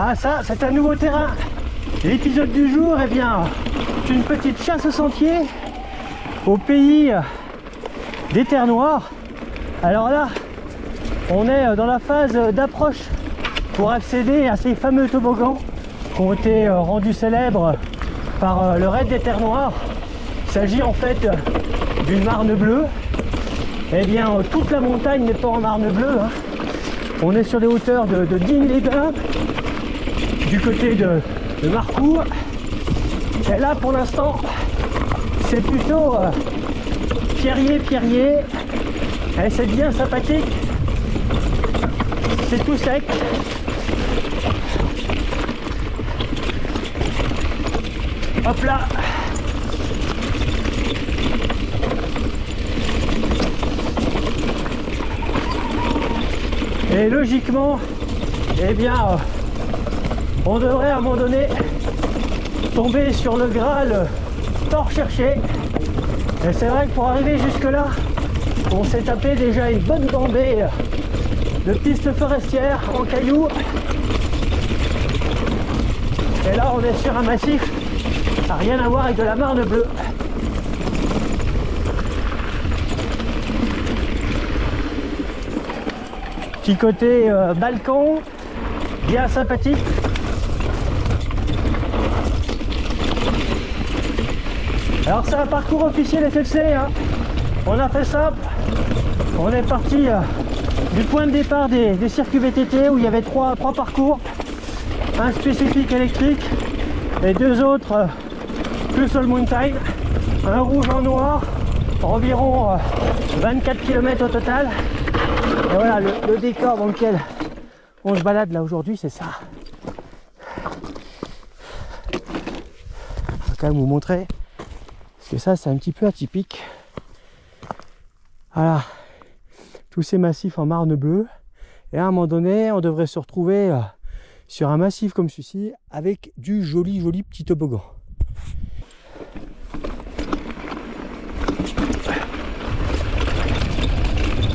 Ah ça, c'est un nouveau terrain. L'épisode du jour, eh bien, c'est une petite chasse au sentier au pays des Terres Noires. Alors là, on est dans la phase d'approche pour accéder à ces fameux toboggans qui ont été rendus célèbres par le raid des Terres Noires. Il s'agit en fait d'une marne bleue. Eh bien, toute la montagne n'est pas en marne bleue, hein. On est sur des hauteurs de Digne-les-Bains, du côté de Marcourt. Et là, pour l'instant, c'est plutôt pierrier. Et c'est bien sympathique. C'est tout sec. Hop là. Et logiquement, eh bien, on devrait à un moment donné tomber sur le Graal tant recherché. Et c'est vrai que pour arriver jusque là, on s'est tapé déjà une bonne bambée de pistes forestières en cailloux. Et là, on est sur un massif, ça n'a rien à voir avec de la marne bleue. Petit côté balcon, bien sympathique. Alors c'est un parcours officiel FFC, hein. On a fait simple, on est parti du point de départ des circuits VTT où il y avait trois parcours, un spécifique électrique et deux autres plus all mountain, un rouge en noir, environ 24 km au total. Et voilà le décor dans lequel on se balade là aujourd'hui, c'est ça. Je vais quand même vous montrer, parce que ça c'est un petit peu atypique. Voilà, tous ces massifs en marne bleue. Et à un moment donné, on devrait se retrouver sur un massif comme celui-ci avec du joli petit toboggan.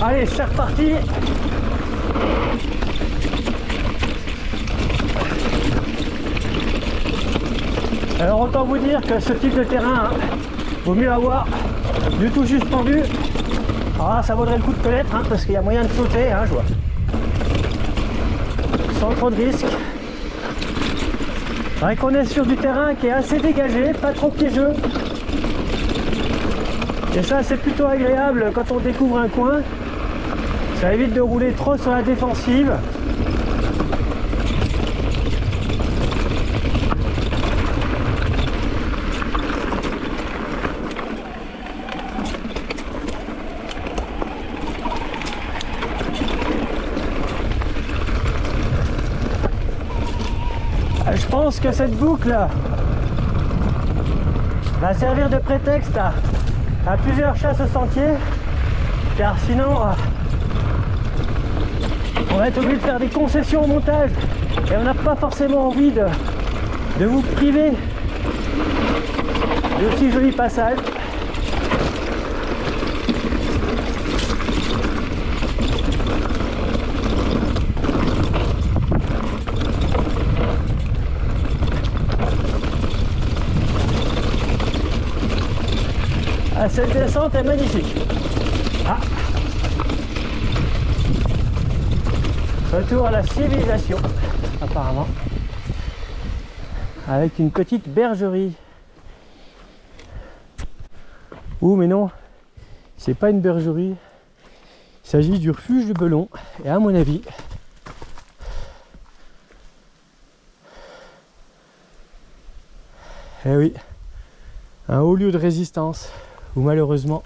Allez, c'est reparti. Alors autant vous dire que ce type de terrain, hein, vaut mieux avoir du tout suspendu. Alors là, ça vaudrait le coup de connaître, hein, parce qu'il y a moyen de sauter, hein, je vois. Sans trop de risques. C'est vrai qu'on est sur du terrain qui est assez dégagé, pas trop piégeux. Et ça, c'est plutôt agréable quand on découvre un coin. Ça évite de rouler trop sur la défensive. Je pense que cette boucle va servir de prétexte à plusieurs chasses au sentier, car sinon on va être obligé de faire des concessions au montage et on n'a pas forcément envie de vous priver de si jolis passages. Ah, cette descente est magnifique. Ah. Retour à la civilisation, apparemment, avec une petite bergerie. Ouh, mais non, c'est pas une bergerie, il s'agit du refuge du Belon, et à mon avis, eh oui, un haut lieu de résistance où malheureusement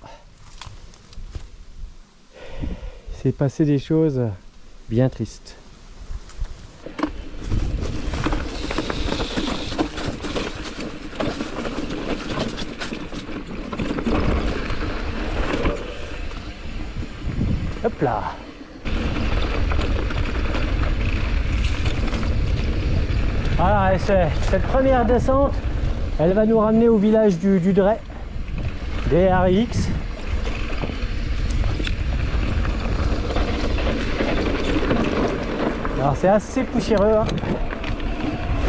s'est passé des choses bien tristes. Hop là. Voilà, et cette première descente, elle va nous ramener au village du Dray, DRX. Alors c'est assez poussiéreux, hein.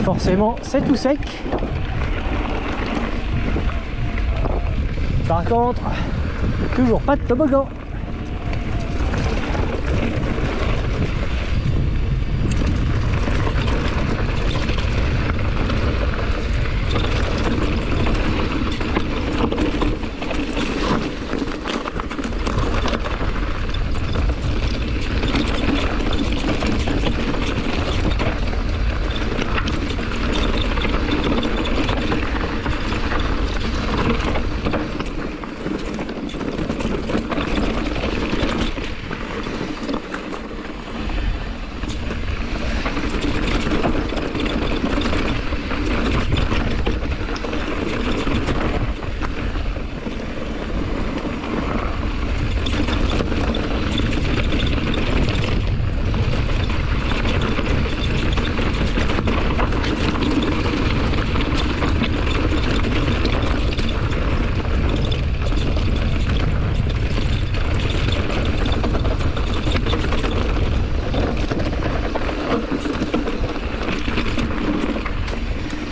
forcément c'est tout sec. Par contre, toujours pas de toboggan.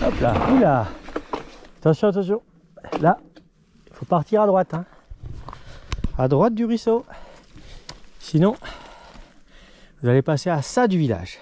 Hop là, oula. Attention, attention. Là, il faut partir à droite. Hein. À droite du ruisseau. Sinon, vous allez passer à ça du village.